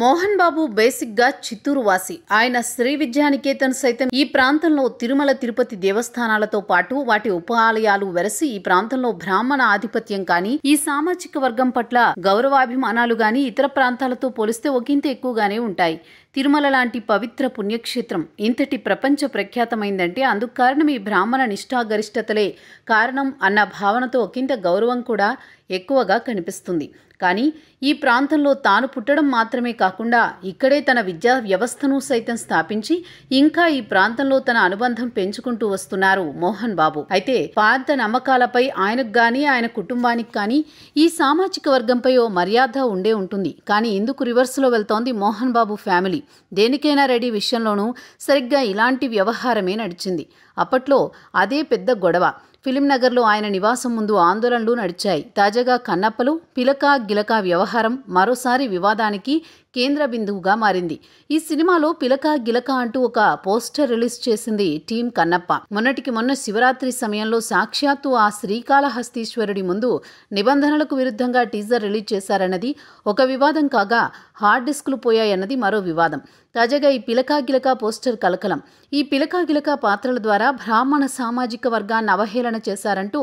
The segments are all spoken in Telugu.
మోహన్ బాబు బేసిక్ గా చిత్తూరు వాసి. ఆయన శ్రీ విద్యానికేతన్ సైతం ఈ ప్రాంతంలో తిరుమల తిరుపతి దేవస్థానాలతో పాటు వాటి ఉప ఆలయాలు వెరసి ఈ ప్రాంతంలో బ్రాహ్మణ ఆధిపత్యం కానీ ఈ సామాజిక వర్గం పట్ల గౌరవాభిమానాలు గాని ఇతర ప్రాంతాలతో పోలిస్తే ఒకంత ఎక్కువగానే ఉంటాయి. తిరుమల లాంటి పవిత్ర పుణ్యక్షేత్రం ఇంతటి ప్రపంచ ప్రఖ్యాతమైందంటే అందుకు కారణం ఈ బ్రాహ్మణ నిష్ఠాగరిష్టతలే కారణం అన్న భావనతో ఒకంత గౌరవం కూడా ఎక్కువగా కనిపిస్తుంది. కానీ ఈ ప్రాంతంలో తాను పుట్టడం మాత్రమే కాకుండా ఇక్కడే తన విద్యా వ్యవస్థను సైతం స్థాపించి ఇంకా ఈ ప్రాంతంలో తన అనుబంధం పెంచుకుంటూ వస్తున్నారు మోహన్ బాబు. అయితే పాత నమ్మకాలపై ఆయనకు గానీ ఆయన కుటుంబానికి కానీ ఈ సామాజిక వర్గంపై ఓ మర్యాద ఉండే ఉంటుంది. కానీ ఇందుకు రివర్స్లో వెళ్తోంది మోహన్ బాబు ఫ్యామిలీ. దేనికైనా రెడీ విషయంలోనూ సరిగ్గా ఇలాంటి వ్యవహారమే నడిచింది. అప్పట్లో అదే పెద్ద గొడవ. ఫిలిం నగర్లో ఆయన నివాసం ముందు ఆందోళనలు నడిచాయి. తాజాగా కన్నప్పలు పిలక గిలక వ్యవహారం మరోసారి వివాదానికి కేంద్ర బిందువుగా మారింది. ఈ సినిమాలో పిలక గిలక అంటూ ఒక పోస్టర్ రిలీజ్ చేసింది టీం కన్నప్ప. మొన్నటికి మొన్న శివరాత్రి సమయంలో సాక్షాత్తు ఆ శ్రీకాళహస్తీశ్వరుడి ముందు నిబంధనలకు విరుద్ధంగా టీజర్ రిలీజ్ చేశారన్నది ఒక వివాదం కాగా హార్డ్ డిస్కులు పోయాయన్నది మరో వివాదం. తాజాగా ఈ పిలక గిలక పోస్టర్ కలకలం. ఈ పిలక గిలక పాత్రల ద్వారా బ్రాహ్మణ సామాజిక వర్గాన్ని అవహేళన చేశారంటూ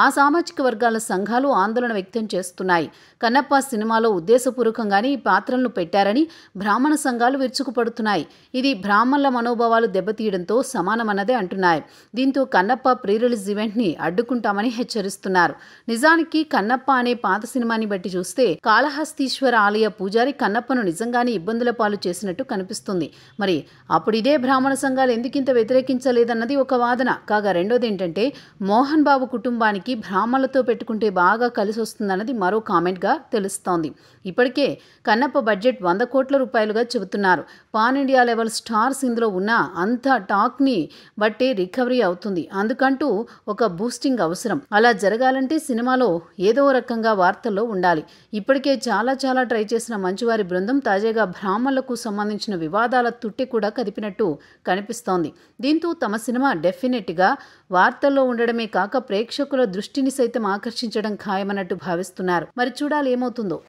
ఆ సామాజిక వర్గాల సంఘాలు ఆందోళన వ్యక్తం చేస్తున్నాయి. కన్నప్ప సినిమాలో ఉద్దేశపూర్వకంగానే ఈ పాత్రలను పెట్టారని బ్రాహ్మణ సంఘాలు విరుచుకుపడుతున్నాయి. ఇది బ్రాహ్మణుల మనోభావాలు దెబ్బతీయడంతో సమానమన్నదే అంటున్నాయి. దీంతో కన్నప్ప ప్రీ రిలీజ్ ఈవెంట్ని అడ్డుకుంటామని హెచ్చరిస్తున్నారు. నిజానికి కన్నప్ప అనే పాత సినిమాని బట్టి చూస్తే కాళహస్తీశ్వర ఆలయ పూజారి కన్నప్పను నిజంగానే ఇబ్బందుల పాలు చేసినట్టు కనిపిస్తుంది. మరి అప్పుడు ఇదే బ్రాహ్మణ సంఘాలు ఎందుకింత వ్యతిరేకించలేదన్నది ఒక వాదన కాగా, రెండోది ఏంటంటే మోహన్ బాబు కుటుంబానికి బ్రాహ్మణులతో పెట్టుకుంటే బాగా కలిసి వస్తుందన్నది మరో కామెంట్గా తెలుస్తోంది. ఇప్పటికే కన్నప్ప బడ్జెట్ 100 కోట్ల రూపాయలుగా చెబుతున్నారు. పాన్ ఇండియా లెవెల్ స్టార్స్ ఇందులో ఉన్న అంత టాక్ని బట్టే రికవరీ అవుతుంది. అందుకంటూ ఒక బూస్టింగ్ అవసరం. అలా జరగాలంటే సినిమాలో ఏదో రకంగా వార్తల్లో ఉండాలి. ఇప్పటికే చాలా ట్రై చేసిన మంచువారి బృందం తాజాగా బ్రాహ్మణులకు సంబంధించిన వివాదాల తుట్టి కూడా కదిపినట్టు కనిపిస్తోంది. దీంతో తమ సినిమా డెఫినెట్గా వార్తల్లో ఉండడమే కాక ప్రేక్షకుల దృష్టిని సైతం ఆకర్షించడం ఖాయమన్నట్టు భావిస్తున్నారు. మరి చూడాలి ఏమవుతుందో.